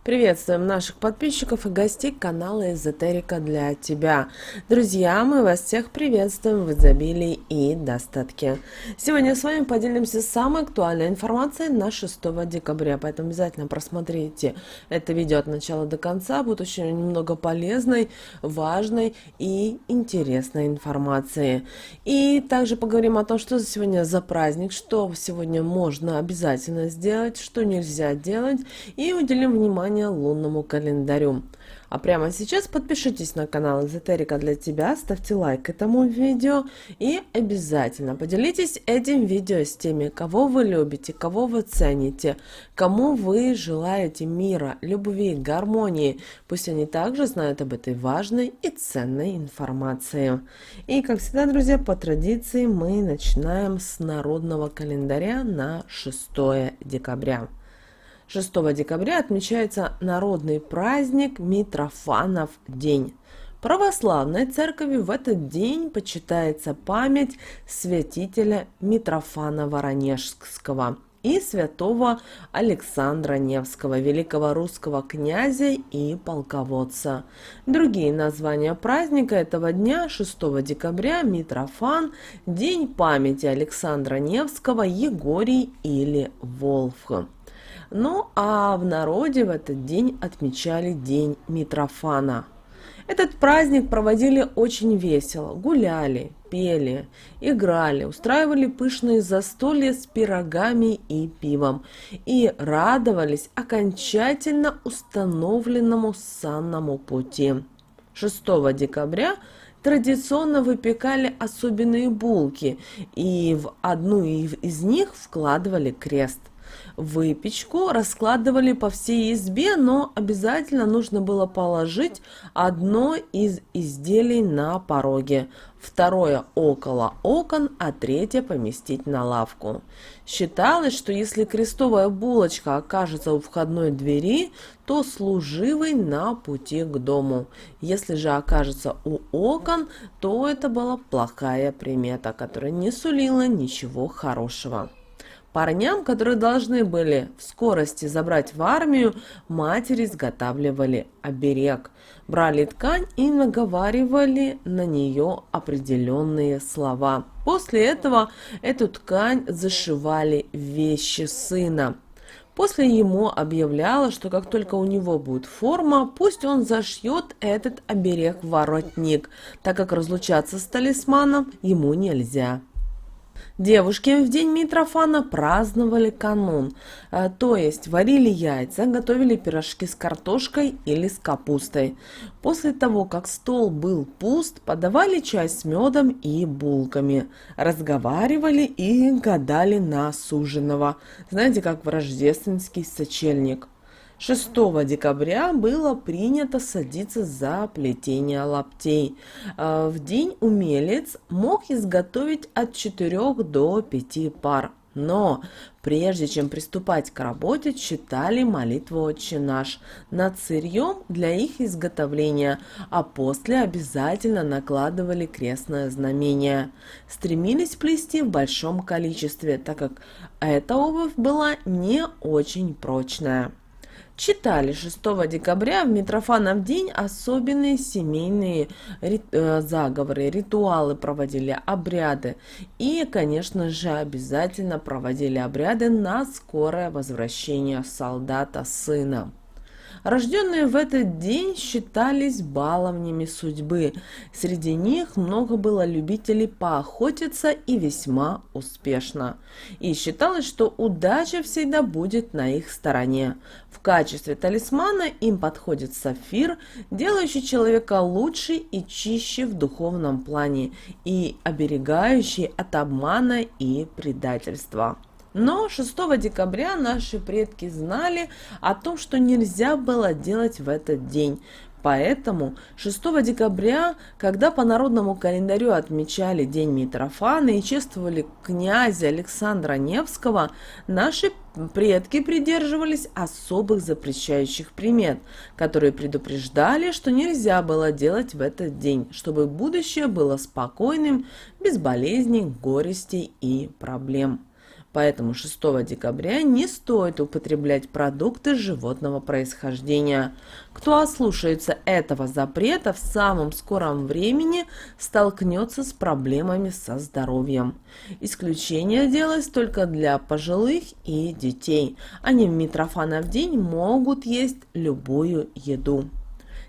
Приветствуем наших подписчиков и гостей канала Эзотерика для тебя. Друзья, мы вас всех приветствуем в изобилии и достатке. Сегодня с вами поделимся самой актуальной информацией на 6 декабря, поэтому обязательно просмотрите это видео от начала до конца. Будет очень немного полезной, важной и интересной информации. И также поговорим о том, что сегодня за праздник, что сегодня можно обязательно сделать, что нельзя делать, и уделим внимание лунному календарю. А прямо сейчас подпишитесь на канал Эзотерика для тебя, ставьте лайк этому видео и обязательно поделитесь этим видео с теми, кого вы любите, кого вы цените, кому вы желаете мира, любви, гармонии. Пусть они также знают об этой важной и ценной информации. И как всегда, друзья, по традиции мы начинаем с народного календаря на 6 декабря. 6 декабря отмечается народный праздник Митрофанов день. В православной церкви в этот день почитается память святителя Митрофана Воронежского и святого Александра Невского, великого русского князя и полководца. Другие названия праздника этого дня 6 декабря: Митрофан, День памяти Александра Невского, Егорий или Волх. Ну а в народе в этот день отмечали День Митрофана. Этот праздник проводили очень весело, гуляли, пели, играли, устраивали пышные застолья с пирогами и пивом и радовались окончательно установленному санному пути. 6 декабря традиционно выпекали особенные булки, и в одну из них вкладывали крест. Выпечку раскладывали по всей избе, но обязательно нужно было положить одно из изделий на пороге, второе около окон, а третье поместить на лавку. Считалось, что если крестовая булочка окажется у входной двери, то служивый на пути к дому. Если же окажется у окон, то это была плохая примета, которая не сулила ничего хорошего. Парням, которые должны были в скорости забрать в армию, матери изготавливали оберег. Брали ткань и наговаривали на нее определенные слова. После этого эту ткань зашивали в вещи сына. После ему объявляла, что как только у него будет форма, пусть он зашьет этот оберег в воротник, так как разлучаться с талисманом ему нельзя. Девушки в день Митрофана праздновали канун, то есть варили яйца, готовили пирожки с картошкой или с капустой. После того, как стол был пуст, подавали чай с медом и булками, разговаривали и гадали на суженого, знаете, как в рождественский сочельник. 6 декабря было принято садиться за плетение лаптей. В день умелец мог изготовить от 4 до 5 пар. Но прежде чем приступать к работе, читали молитву «Отче наш» над сырьем для их изготовления, а после обязательно накладывали крестное знамение. Стремились плести в большом количестве, так как эта обувь была не очень прочная. Читали 6 декабря в Митрофанов день особенные семейные заговоры, ритуалы проводили, обряды. И, конечно же, обязательно проводили обряды на скорое возвращение солдата сына. Рожденные в этот день считались баловнями судьбы. Среди них много было любителей поохотиться и весьма успешно. И считалось, что удача всегда будет на их стороне. В качестве талисмана им подходит сапфир, делающий человека лучше и чище в духовном плане и оберегающий от обмана и предательства. Но 6 декабря наши предки знали о том, что нельзя было делать в этот день. Поэтому 6 декабря, когда по народному календарю отмечали День Митрофана и чествовали князя Александра Невского, наши предки придерживались особых запрещающих примет, которые предупреждали, что нельзя было делать в этот день, чтобы будущее было спокойным, без болезней, горестей и проблем. Поэтому 6 декабря не стоит употреблять продукты животного происхождения. Кто ослушается этого запрета, в самом скором времени столкнется с проблемами со здоровьем. Исключение делалось только для пожилых и детей. Они в Митрофанов день могут есть любую еду.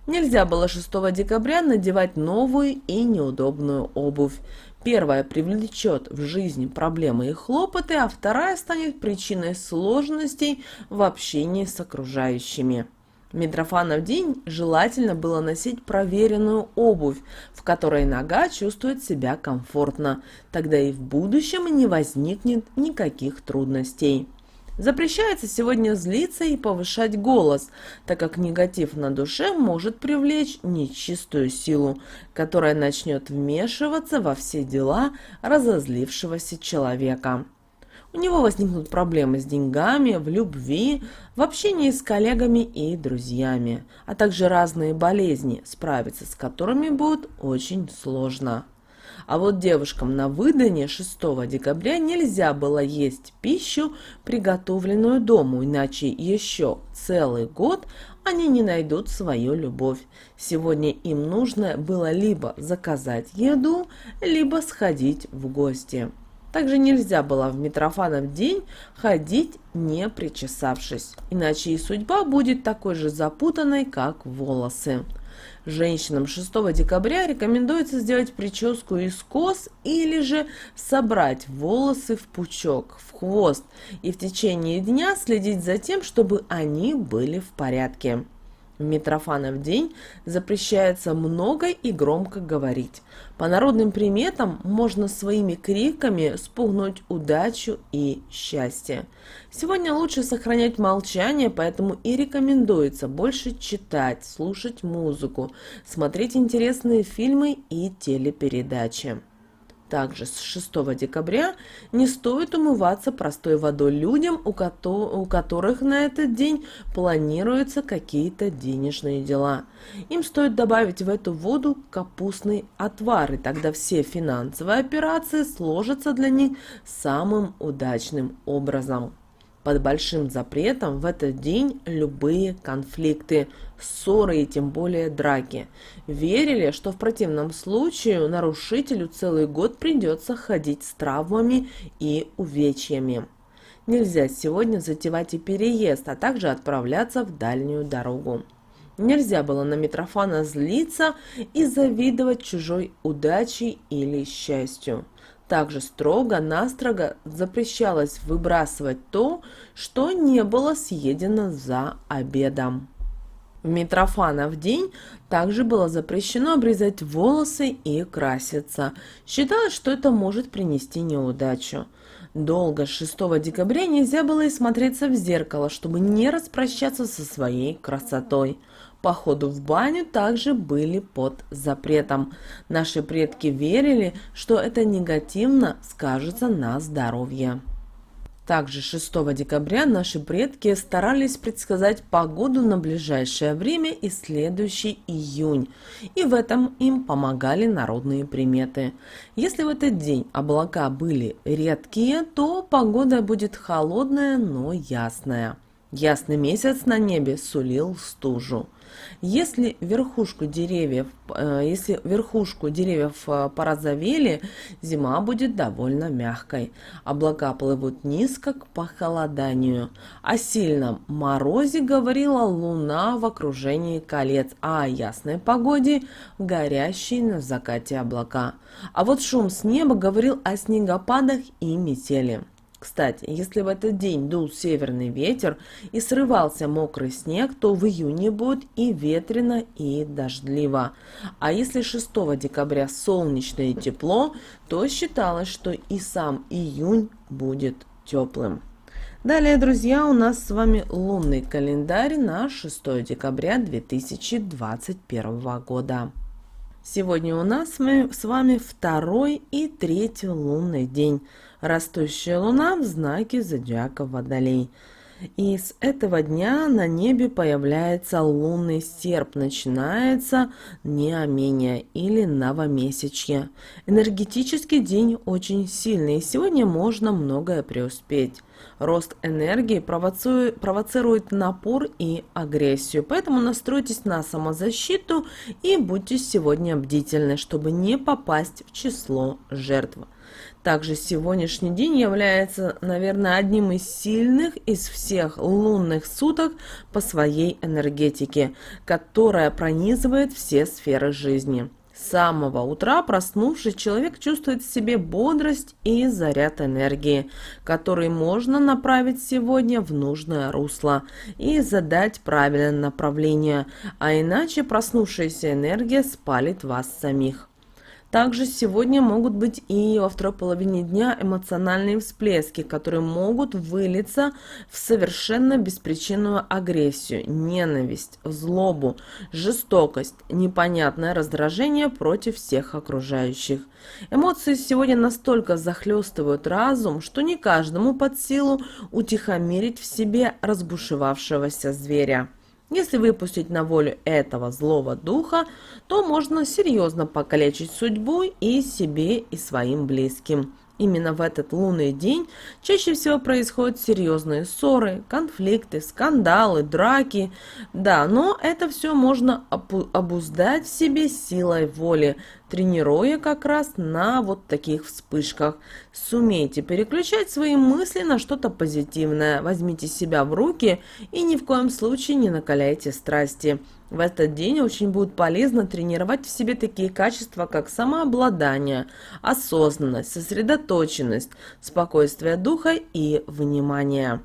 Нельзя было 6 декабря надевать новую и неудобную обувь. Первая привлечет в жизнь проблемы и хлопоты, а вторая станет причиной сложностей в общении с окружающими. В Митрофанов день желательно было носить проверенную обувь, в которой нога чувствует себя комфортно. Тогда и в будущем не возникнет никаких трудностей. Запрещается сегодня злиться и повышать голос, так как негатив на душе может привлечь нечистую силу, которая начнет вмешиваться во все дела разозлившегося человека. У него возникнут проблемы с деньгами, в любви, в общении с коллегами и друзьями, а также разные болезни, справиться с которыми будет очень сложно. А вот девушкам на выдане 6 декабря нельзя было есть пищу, приготовленную дома, иначе еще целый год они не найдут свою любовь. Сегодня им нужно было либо заказать еду, либо сходить в гости. Также нельзя было в Митрофанов день ходить, не причесавшись, иначе и судьба будет такой же запутанной, как волосы. Женщинам 6 декабря рекомендуется сделать прическу из кос или же собрать волосы в пучок, в хвост и в течение дня следить за тем, чтобы они были в порядке. В Митрофанов день запрещается много и громко говорить. По народным приметам можно своими криками спугнуть удачу и счастье. Сегодня лучше сохранять молчание, поэтому и рекомендуется больше читать, слушать музыку, смотреть интересные фильмы и телепередачи. Также с 6 декабря не стоит умываться простой водой людям, у которых на этот день планируются какие-то денежные дела. Им стоит добавить в эту воду капустный отвар, и тогда все финансовые операции сложатся для них самым удачным образом. Под большим запретом в этот день любые конфликты, ссоры и тем более драки. Верили, что в противном случае нарушителю целый год придется ходить с травмами и увечьями. Нельзя сегодня затевать и переезд, а также отправляться в дальнюю дорогу. Нельзя было на Митрофана злиться и завидовать чужой удаче или счастью. Также строго-настрого запрещалось выбрасывать то, что не было съедено за обедом. В Митрофанов день также было запрещено обрезать волосы и краситься. Считалось, что это может принести неудачу. Долго с 6 декабря нельзя было и смотреться в зеркало, чтобы не распрощаться со своей красотой. Походы в баню также были под запретом. Наши предки верили, что это негативно скажется на здоровье. Также 6 декабря наши предки старались предсказать погоду на ближайшее время и следующий июнь, и в этом им помогали народные приметы. Если в этот день облака были редкие, то погода будет холодная, но ясная. Ясный месяц на небе сулил стужу. Если верхушку деревьев порозовели, зима будет довольно мягкой. Облака плывут низко к похолоданию. О сильном морозе говорила луна в окружении колец, а о ясной погоде – горящие на закате облака. А вот шум с неба говорил о снегопадах и метели. Кстати, если в этот день дул северный ветер и срывался мокрый снег, то в июне будет и ветрено, и дождливо. А если 6 декабря солнечно и тепло, то считалось, что и сам июнь будет теплым. Далее, друзья, у нас с вами лунный календарь на 6 декабря 2021 года. Сегодня у нас с вами второй и третий лунный день. Растущая луна в знаке зодиака Водолей. И с этого дня на небе появляется лунный серп, начинается неомение или новомесячье. Энергетический день очень сильный, и сегодня можно многое преуспеть. Рост энергии провоцирует напор и агрессию, поэтому настройтесь на самозащиту и будьте сегодня бдительны, чтобы не попасть в число жертв. Также сегодняшний день является, наверное, одним из сильных из всех лунных суток по своей энергетике, которая пронизывает все сферы жизни. С самого утра проснувшись, человек чувствует в себе бодрость и заряд энергии, который можно направить сегодня в нужное русло и задать правильное направление, а иначе проснувшаяся энергия спалит вас самих. Также сегодня могут быть и во второй половине дня эмоциональные всплески, которые могут вылиться в совершенно беспричинную агрессию, ненависть, злобу, жестокость, непонятное раздражение против всех окружающих. Эмоции сегодня настолько захлестывают разум, что не каждому под силу утихомирить в себе разбушевавшегося зверя. Если выпустить на волю этого злого духа, то можно серьезно покалечить судьбу и себе, и своим близким. Именно в этот лунный день чаще всего происходят серьезные ссоры, конфликты, скандалы, драки. Да, но это все можно обуздать в себе силой воли, тренируя как раз на вот таких вспышках. Сумейте переключать свои мысли на что-то позитивное, возьмите себя в руки и ни в коем случае не накаляйте страсти. В этот день очень будет полезно тренировать в себе такие качества, как самообладание, осознанность, сосредоточенность, спокойствие духа и внимание.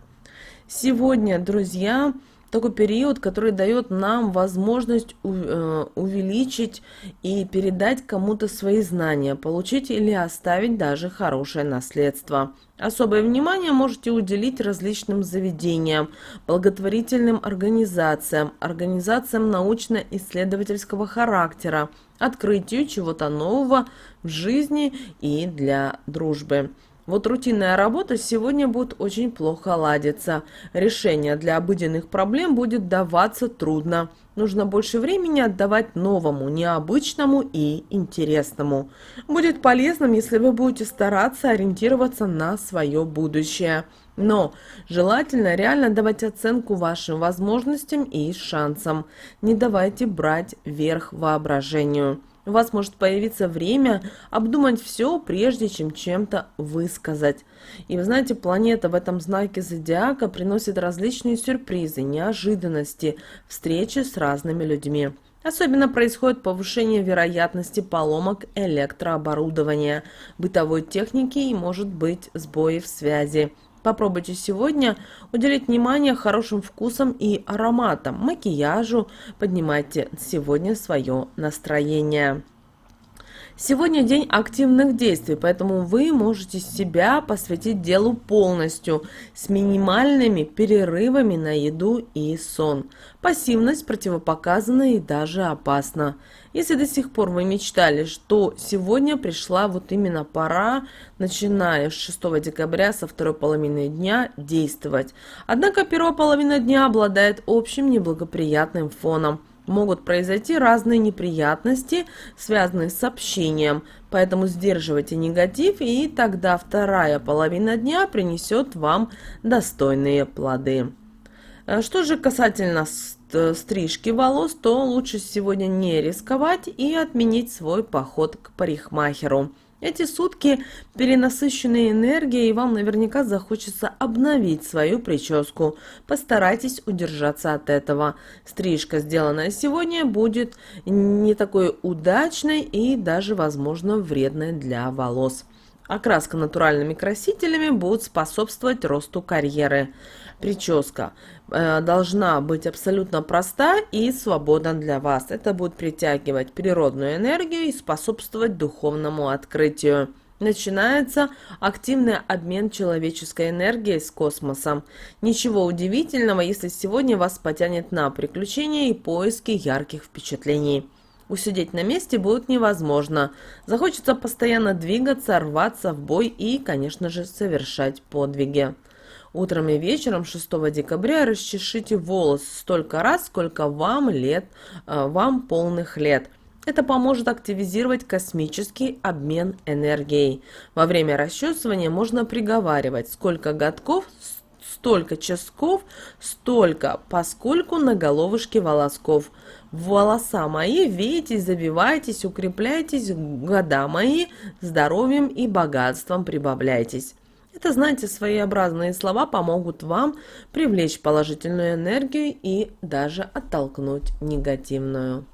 Сегодня, друзья, такой период, который дает нам возможность увеличить и передать кому-то свои знания, получить или оставить даже хорошее наследство. Особое внимание можете уделить различным заведениям, благотворительным организациям, организациям научно-исследовательского характера, открытию чего-то нового в жизни и для дружбы. Вот рутинная работа сегодня будет очень плохо ладиться. Решение для обыденных проблем будет даваться трудно. Нужно больше времени отдавать новому, необычному и интересному. Будет полезным, если вы будете стараться ориентироваться на свое будущее. Но желательно реально давать оценку вашим возможностям и шансам. Не давайте брать верх воображению. У вас может появиться время обдумать все, прежде чем чем-то высказать. И вы знаете, планета в этом знаке зодиака приносит различные сюрпризы, неожиданности, встречи с разными людьми. Особенно происходит повышение вероятности поломок электрооборудования, бытовой техники и, может быть, сбои в связи. Попробуйте сегодня уделить внимание хорошим вкусам и ароматам, макияжу, поднимайте сегодня свое настроение. Сегодня день активных действий, поэтому вы можете себя посвятить делу полностью, с минимальными перерывами на еду и сон. Пассивность противопоказана и даже опасна. Если до сих пор вы мечтали, что сегодня пришла вот именно пора, начиная с 6 декабря, со второй половины дня, действовать. Однако первая половина дня обладает общим неблагоприятным фоном. Могут произойти разные неприятности, связанные с общением, поэтому сдерживайте негатив, и тогда вторая половина дня принесет вам достойные плоды. Что же касательно стрижки волос, то лучше сегодня не рисковать и отменить свой поход к парикмахеру. Эти сутки перенасыщенные энергией, и вам наверняка захочется обновить свою прическу. Постарайтесь удержаться от этого. Стрижка, сделанная сегодня, будет не такой удачной и даже, возможно, вредной для волос. Окраска натуральными красителями будет способствовать росту карьеры. Прическа должна быть абсолютно проста и свободна для вас. Это будет притягивать природную энергию и способствовать духовному открытию. Начинается активный обмен человеческой энергией с космосом. Ничего удивительного, если сегодня вас потянет на приключения и поиски ярких впечатлений. Усидеть на месте будет невозможно. Захочется постоянно двигаться, рваться в бой и, конечно же, совершать подвиги. Утром и вечером 6 декабря расчешите волосы столько раз, сколько вам полных лет. Это поможет активизировать космический обмен энергией. Во время расчесывания можно приговаривать: сколько годков, столько часов, столько, поскольку на головушке волосков. Волоса мои, вейтесь, забивайтесь, укрепляйтесь, года мои, здоровьем и богатством прибавляйтесь. Это, знаете, своеобразные слова помогут вам привлечь положительную энергию и даже оттолкнуть негативную.